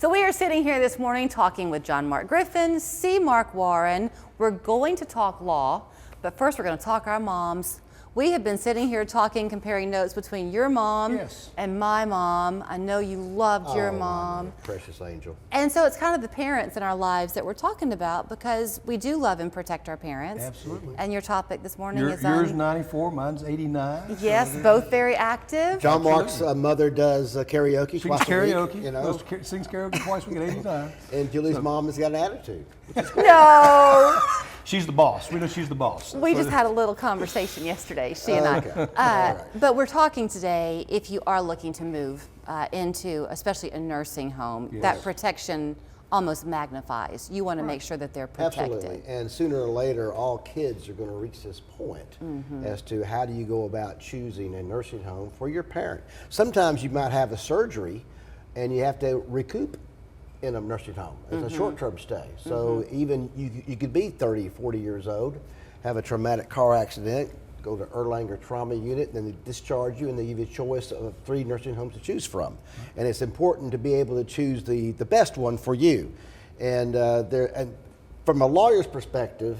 So we are sitting here this morning talking with John Mark Griffin, C. Mark Warren. We're going to talk law, but first we're going to talk our moms. We have been sitting here talking, comparing notes between your mom and my mom. I know you loved your mom. Precious angel. And so it's kind of the parents in our lives that we're talking about, because we do love and protect our parents. Absolutely. And your topic this morning is yours 94, mine's 89. Yes, so both very active. John Mark's mother does karaoke sings twice karaoke. a week, you know. Sings karaoke twice a week at 89. And Julie's mom has got an attitude. No. She's the boss. We know she's the boss. We just had a little conversation yesterday, she and I. But we're talking today, if you are looking to move into, especially a nursing home, that protection almost magnifies. You want to make sure that they're protected. Absolutely. And sooner or later, all kids are going to reach this point as to how do you go about choosing a nursing home for your parent. Sometimes you might have a surgery and you have to recoup in a nursing home. It's a short-term stay. So even you could be 30, 40 years old, have a traumatic car accident, go to Erlanger Trauma Unit, then they discharge you, and they give you a choice of 3 nursing homes to choose from. And it's important to be able to choose the best one for you. And from a lawyer's perspective,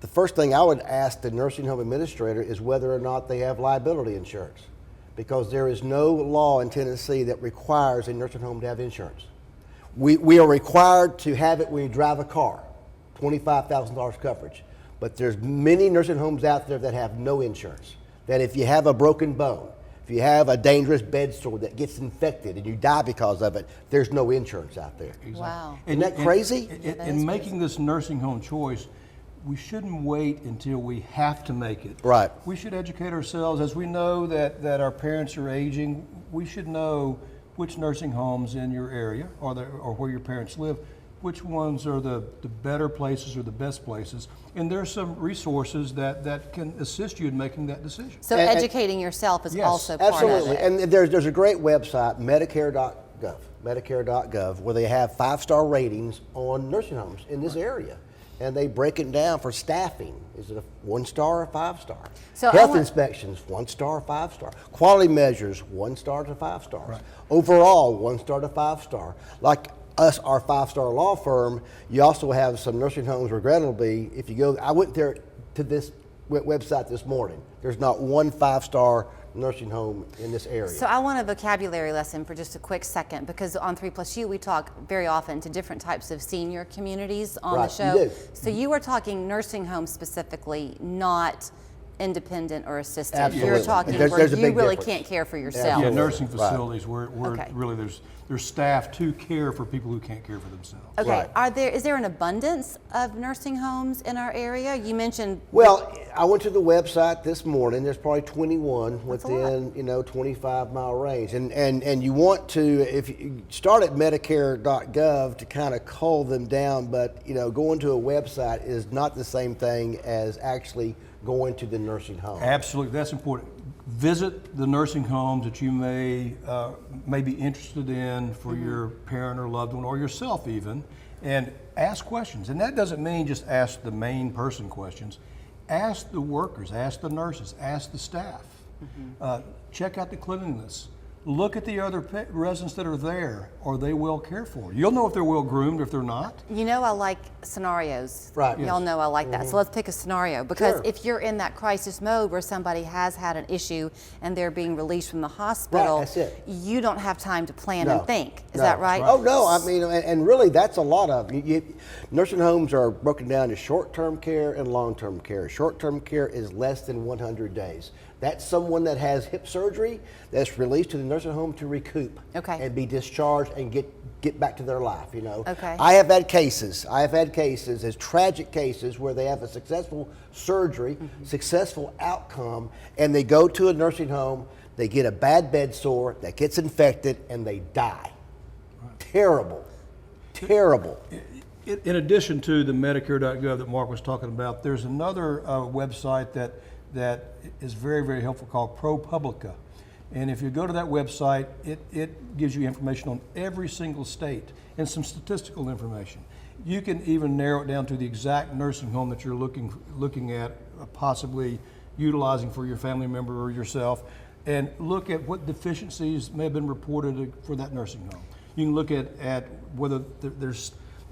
the first thing I would ask the nursing home administrator is whether or not they have liability insurance, because there is no law in Tennessee that requires a nursing home to have insurance. We are required to have it when you drive a car, $25,000 coverage. But there's many nursing homes out there that have no insurance. That if you have a broken bone, if you have a dangerous bed sore that gets infected and you die because of it, there's no insurance out there. Exactly. Wow. Isn't that crazy? In making this nursing home choice, we shouldn't wait until we have to make it. Right. We should educate ourselves. As we know that our parents are aging, we should know which nursing homes in your area or where your parents live, which ones are the better places or the best places. And there's some resources that can assist you in making that decision. So educating yourself is also part of it. Absolutely. And there's a great website, Medicare.gov, where they have 5-star ratings on nursing homes in this area. And they break it down for staffing. Is it a 1-star or 5-star? So Health inspections, 1-star or 5-star. Quality measures, 1-star to 5 stars. Right. Overall, 1-star to 5-star. Like us, our 5-star law firm, you also have some nursing homes, regrettably, if you go, I went there to this website this morning. There's not one 5-star nursing home in this area. So I want a vocabulary lesson for just a quick second, because on 3+U we talk very often to different types of senior communities on the show. You do. So you are talking nursing homes specifically, not independent or assisted. Absolutely. You're talking There's where a you big really difference. can't care for yourself. Yeah, nursing facilities where Okay. really there's staff to care for people who can't care for themselves. Okay, Right. is there an abundance of nursing homes in our area? You mentioned. Well, I went to the website this morning. There's probably 21 That's a within 25-mile range, and you want to, if you start at Medicare.gov to kind of cull them down, but going to a website is not the same thing as actually going to the nursing home. Absolutely, that's important. Visit the nursing homes that you may be interested in for your parent or loved one, or yourself even, and ask questions. And that doesn't mean just ask the main person questions. Ask the workers, ask the nurses, ask the staff. Check out the cleanliness. Look at the other residents that are there. Are they well cared for? You'll know if they're well groomed or if they're not. You know, I like scenarios. Right. Y'all know I like that. So let's pick a scenario, because Sure. if you're in that crisis mode where somebody has had an issue and they're being released from the hospital, Right, that's it. you don't have time to plan No. and think. Is No. that right? Oh no, I mean, and really that's a lot of nursing homes are broken down to short-term care and long-term care. Short-term care is less than 100 days. That's someone that has hip surgery that's released to the nursing home to recoup and be discharged and get back to their life. Okay. I have had cases as tragic cases where they have a successful surgery, successful outcome, and they go to a nursing home, they get a bad bed sore that gets infected, and they die. Terrible. In addition to the Medicare.gov that Mark was talking about, there's another website that is very, very helpful called ProPublica. And if you go to that website, it gives you information on every single state and some statistical information. You can even narrow it down to the exact nursing home that you're looking at, possibly utilizing for your family member or yourself, and look at what deficiencies may have been reported for that nursing home. You can look at whether there's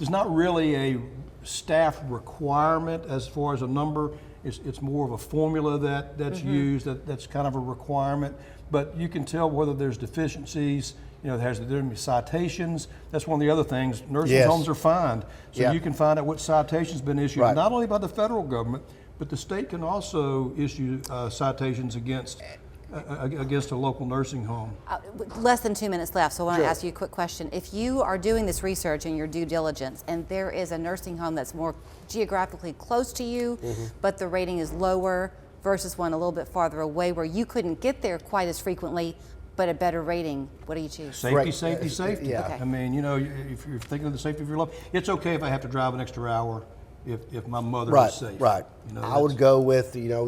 not really a staff requirement as far as a number. It's more of a formula that's used that's kind of a requirement. But you can tell whether there's deficiencies. There has to be citations. That's one of the other things. Nursing homes are fined, so you can find out what citation's been issued, not only by the federal government, but the state can also issue citations against a local nursing home. Less than 2 minutes left, so I want to ask you a quick question. If you are doing this research and your due diligence, and there is a nursing home that's more geographically close to you, but the rating is lower versus one a little bit farther away where you couldn't get there quite as frequently, but a better rating, what do you choose? Safety, safety, safety. Yeah. Okay. I mean, if you're thinking of the safety of your loved, it's okay if I have to drive an extra hour if my mother is safe. Right. I would go with the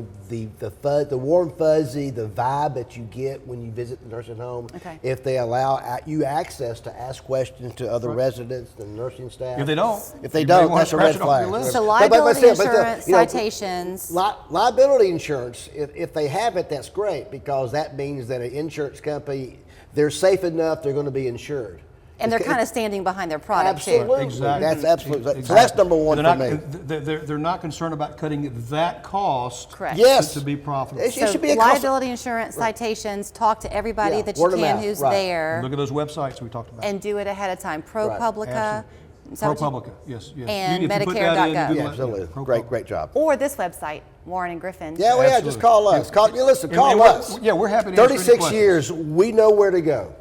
warm fuzzy, the vibe that you get when you visit the nursing home. Okay. If they allow you access to ask questions to other residents and nursing staff. If they don't, that's a red flag. So liability insurance, citations. Liability insurance, if they have it, that's great, because that means that an insurance company, they're safe enough, they're going to be insured. And they're kind of standing behind their product Absolutely. too. Exactly. That's absolutely. Exactly. So that's number one for me. They're not concerned about cutting that cost. Correct. Yes. To be profitable. It So should be a liability insurance, citations, talk to everybody that you word of can mouth, who's right. there, Look at those websites we talked about. and do it ahead of time. ProPublica. is that what you- ProPublica, yes. And You can put that in, Medicare.gov. Google Yeah, it, absolutely. ProPublica. Great job. Or this website, Warren and Griffin. Yeah, well, Absolutely. just call us. Call And us. yeah, we're happy to answer any 36 questions. years, we know where to go.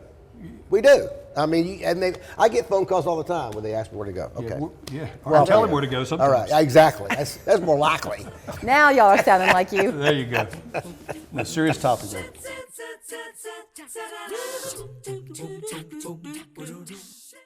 We do. I mean, I get phone calls all the time when they ask me where to go. Okay. Or tell them where to go sometimes. All right, exactly. That's more likely. Now y'all are sounding like you. There you go. A serious topic though.